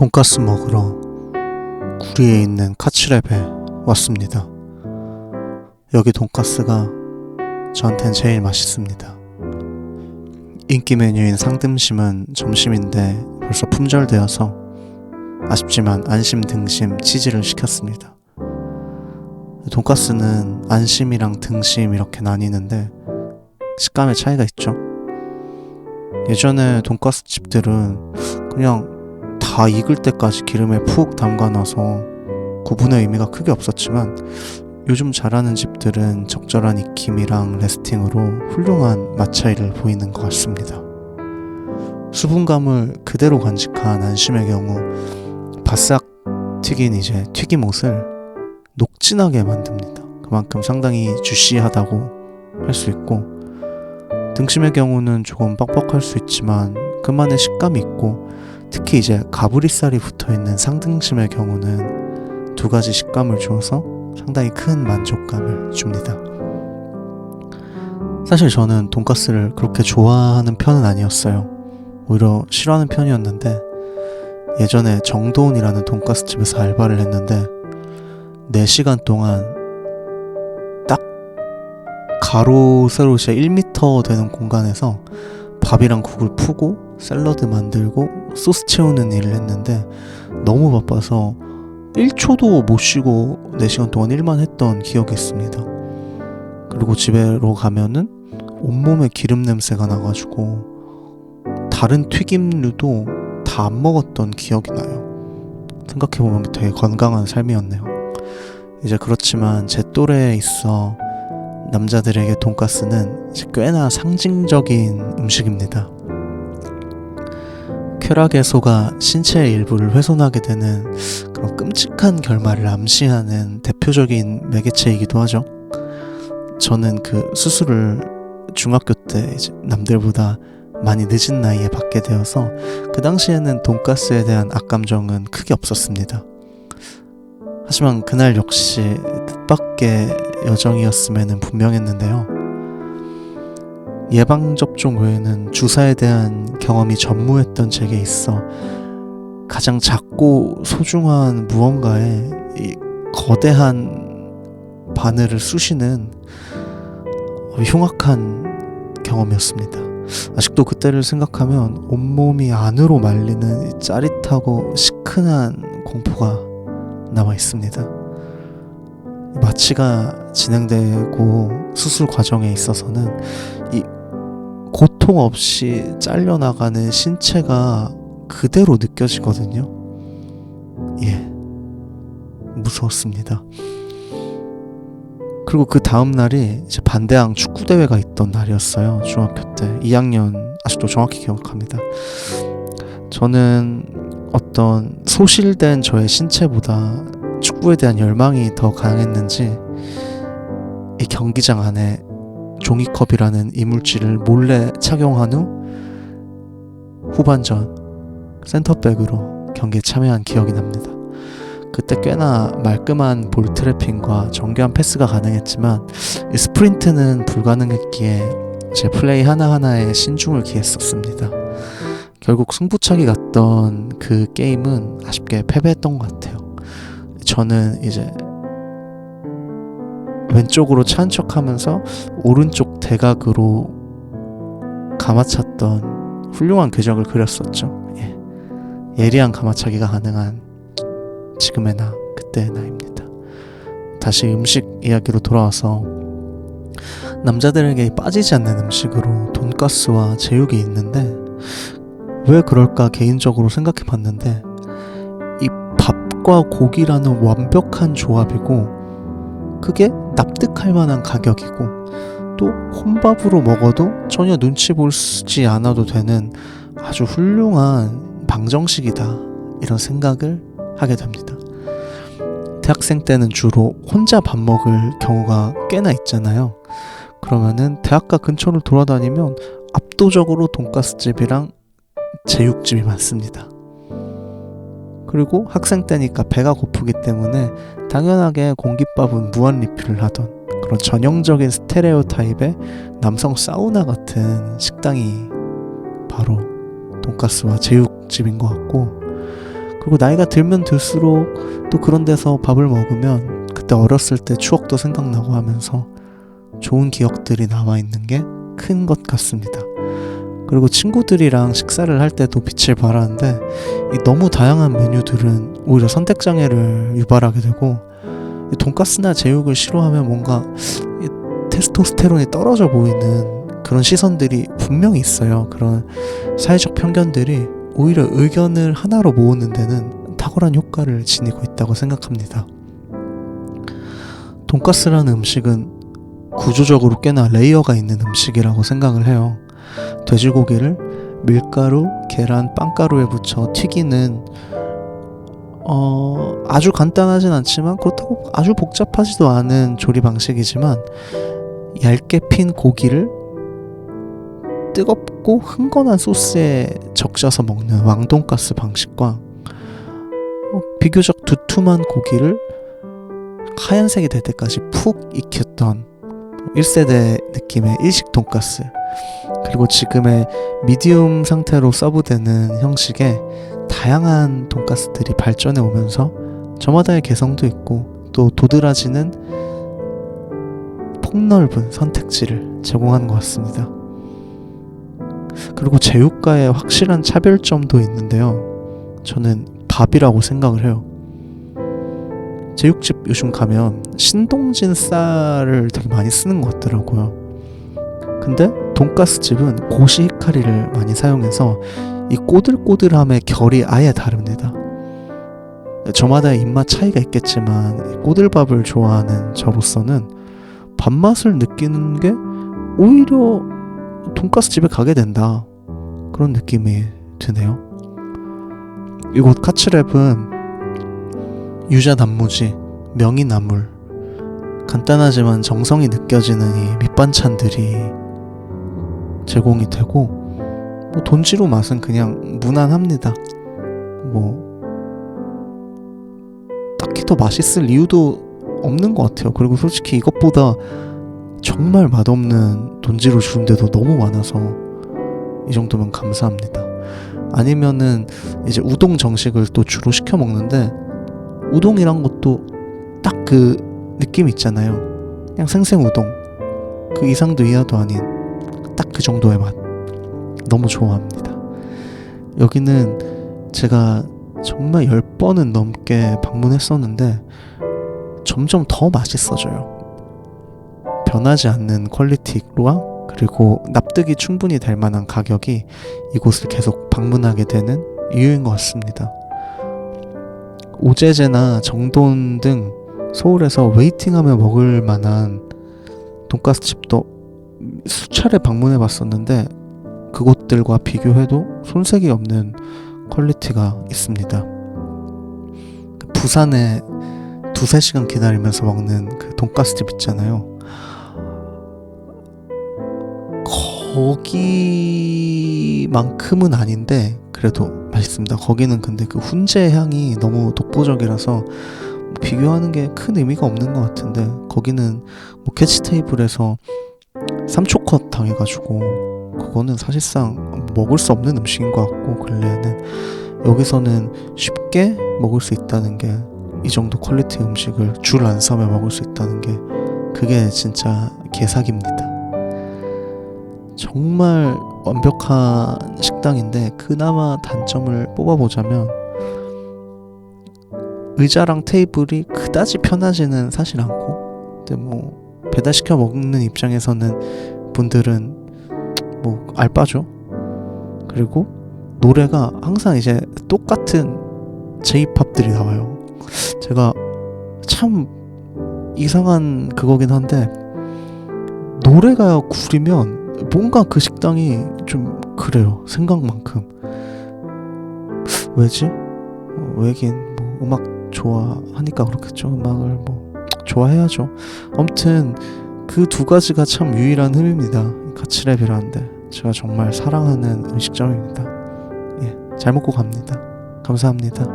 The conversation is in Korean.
돈가스 먹으러 구리에 있는 카츠랩에 왔습니다. 여기 돈가스가 저한텐 제일 맛있습니다. 인기 메뉴인 상등심은 점심인데 벌써 품절되어서 아쉽지만 안심, 등심, 치즈를 시켰습니다. 돈가스는 안심이랑 등심 이렇게 나뉘는데 식감의 차이가 있죠. 예전에 돈가스 집들은 그냥 다 익을 때까지 기름에 푹 담가놔서 구분의 의미가 크게 없었지만 요즘 잘하는 집들은 적절한 익힘이랑 레스팅으로 훌륭한 맛 차이를 보이는 것 같습니다. 수분감을 그대로 간직한 안심의 경우 바싹 튀긴 튀김옷을 녹진하게 만듭니다. 그만큼 상당히 주시하다고 할 수 있고, 등심의 경우는 조금 뻑뻑할 수 있지만 그만의 식감이 있고, 특히 가브리살이 붙어있는 상등심의 경우는 두 가지 식감을 주어서 상당히 큰 만족감을 줍니다. 사실 저는 돈가스를 그렇게 좋아하는 편은 아니었어요. 오히려 싫어하는 편이었는데, 예전에 정도원이라는 돈가스 집에서 알바를 했는데 4시간 동안 딱 가로 세로 1m 되는 공간에서 밥이랑 국을 푸고 샐러드 만들고 소스 채우는 일을 했는데 너무 바빠서 1초도 못 쉬고 4시간 동안 일만 했던 기억이 있습니다. 그리고 집에로 가면은 온몸에 기름 냄새가 나가지고 다른 튀김류도 다 안 먹었던 기억이 나요. 생각해보면 되게 건강한 삶이었네요. 그렇지만 제 또래에 있어 남자들에게 돈가스는 꽤나 상징적인 음식입니다. 쾌락의 소가 신체의 일부를 훼손하게 되는 그런 끔찍한 결말을 암시하는 대표적인 매개체이기도 하죠. 저는 그 수술을 중학교 때 남들보다 많이 늦은 나이에 받게 되어서 그 당시에는 돈가스에 대한 악감정은 크게 없었습니다. 하지만 그날 역시 뜻밖의 여정이었음에는 분명했는데요. 예방접종 외에는 주사에 대한 경험이 전무했던 제게 있어 가장 작고 소중한 무언가에 이 거대한 바늘을 쑤시는 흉악한 경험이었습니다. 아직도 그때를 생각하면 온몸이 안으로 말리는 짜릿하고 시큰한 공포가 남아 있습니다. 마취가 진행되고 수술 과정에 있어서는 이 고통 없이 잘려나가는 신체가 그대로 느껴지거든요. 무서웠습니다. 그리고 그 다음 날이 반대항 축구대회가 있던 날이었어요. 중학교 때 2학년, 아직도 정확히 기억합니다. 저는 어떤 소실된 저의 신체보다 축구에 대한 열망이 더 강했는지 이 경기장 안에 종이컵이라는 이물질을 몰래 착용한 후 후반전 센터백으로 경기에 참여한 기억이 납니다. 그때 꽤나 말끔한 볼 트래핑과 정교한 패스가 가능했지만 이 스프린트는 불가능했기에 제 플레이 하나하나에 신중을 기했었습니다. 결국 승부차기 갔던 그 게임은 아쉽게 패배했던 것 같아요. 저는 왼쪽으로 차는 척하면서 오른쪽 대각으로 감아찼던 훌륭한 궤적을 그렸었죠. 예리한 감아차기가 가능한 지금의 나, 그때의 나입니다. 다시 음식 이야기로 돌아와서 남자들에게 빠지지 않는 음식으로 돈가스와 제육이 있는데 왜 그럴까 개인적으로 생각해 봤는데 이 밥과 고기라는 완벽한 조합이고 그게 납득할 만한 가격이고 또 혼밥으로 먹어도 전혀 눈치 보지 않아도 되는 아주 훌륭한 방정식이다, 이런 생각을 하게 됩니다. 대학생 때는 주로 혼자 밥 먹을 경우가 꽤나 있잖아요. 그러면은 대학가 근처를 돌아다니면 압도적으로 돈가스집이랑 제육집이 많습니다. 그리고 학생 때니까 배가 고프기 때문에 당연하게 공깃밥은 무한 리필을 하던 그런 전형적인 스테레오 타입의 남성 사우나 같은 식당이 바로 돈가스와 제육집인 것 같고, 그리고 나이가 들면 들수록 또 그런 데서 밥을 먹으면 그때 어렸을 때 추억도 생각나고 하면서 좋은 기억들이 남아있는 게 큰 것 같습니다. 그리고 친구들이랑 식사를 할 때도 빛을 발하는데 이 너무 다양한 메뉴들은 오히려 선택장애를 유발하게 되고, 이 돈가스나 제육을 싫어하면 뭔가 이 테스토스테론이 떨어져 보이는 그런 시선들이 분명히 있어요. 그런 사회적 편견들이 오히려 의견을 하나로 모으는 데는 탁월한 효과를 지니고 있다고 생각합니다. 돈가스라는 음식은 구조적으로 꽤나 레이어가 있는 음식이라고 생각을 해요. 돼지고기를 밀가루, 계란, 빵가루에 묻혀 튀기는 아주 간단하진 않지만 그렇다고 아주 복잡하지도 않은 조리 방식이지만, 얇게 핀 고기를 뜨겁고 흥건한 소스에 적셔서 먹는 왕돈가스 방식과 비교적 두툼한 고기를 하얀색이 될 때까지 푹 익혔던 1세대 느낌의 일식 돈가스, 그리고 지금의 미디움 상태로 서브되는 형식의 다양한 돈가스들이 발전해 오면서 저마다의 개성도 있고 또 도드라지는 폭넓은 선택지를 제공하는 것 같습니다. 그리고 제육과의 확실한 차별점도 있는데요, 저는 밥이라고 생각을 해요. 제육집 요즘 가면 신동진 쌀을 되게 많이 쓰는 것 같더라고요. 근데 돈가스 집은 고시 히카리를 많이 사용해서 이 꼬들꼬들함의 결이 아예 다릅니다. 저마다의 입맛 차이가 있겠지만 꼬들밥을 좋아하는 저로서는 밥맛을 느끼는 게 오히려 돈가스 집에 가게 된다, 그런 느낌이 드네요. 이곳 카츠랩은 유자 단무지, 명이나물, 간단하지만 정성이 느껴지는 이 밑반찬들이 제공이 되고, 돈지루 맛은 그냥 무난합니다. 딱히 더 맛있을 이유도 없는 것 같아요. 그리고 솔직히 이것보다 정말 맛없는 돈지루 주는 데도 너무 많아서 이 정도면 감사합니다. 아니면은 이제 우동 정식을 또 주로 시켜 먹는데, 우동이란 것도 딱 그 느낌 있잖아요. 그냥 생생우동, 그 이상도 이하도 아닌 딱 그 정도의 맛, 너무 좋아합니다. 여기는 제가 정말 10번은 넘게 방문했었는데 점점 더 맛있어져요. 변하지 않는 퀄리티와 그리고 납득이 충분히 될 만한 가격이 이곳을 계속 방문하게 되는 이유인 것 같습니다. 오제제나 정돈 등 서울에서 웨이팅하며 먹을 만한 돈가스 집도 수차례 방문해 봤었는데 그곳들과 비교해도 손색이 없는 퀄리티가 있습니다. 부산에 2-3시간 기다리면서 먹는 그 돈가스 집 있잖아요. 거기만큼은 아닌데 그래도 맛있습니다. 거기는 근데 그 훈제 향이 너무 독보적이라서 비교하는 게 큰 의미가 없는 것 같은데, 거기는 캐치 테이블에서 3초 컷 당해가지고 그거는 사실상 먹을 수 없는 음식인 것 같고, 근래에는 여기서는 쉽게 먹을 수 있다는 게, 이 정도 퀄리티 음식을 줄 안 서며 먹을 수 있다는 게, 그게 진짜 개사기입니다. 정말 완벽한 식당인데 그나마 단점을 뽑아보자면 의자랑 테이블이 그다지 편하지는 사실 않고, 근데 배달시켜 먹는 입장에서는 분들은 알바죠. 그리고 노래가 항상 이제 똑같은 J-팝들이 나와요. 제가 참 이상한 그거긴 한데, 노래가 구리면 뭔가 그 식당이 좀 그래요. 생각만큼. 왜지? 왜긴 음악 좋아하니까 그렇겠죠. 음악을 좋아해야죠. 아무튼 그 두 가지가 참 유일한 흠입니다. 카츠랩이라는데 제가 정말 사랑하는 음식점입니다. 잘 먹고 갑니다. 감사합니다.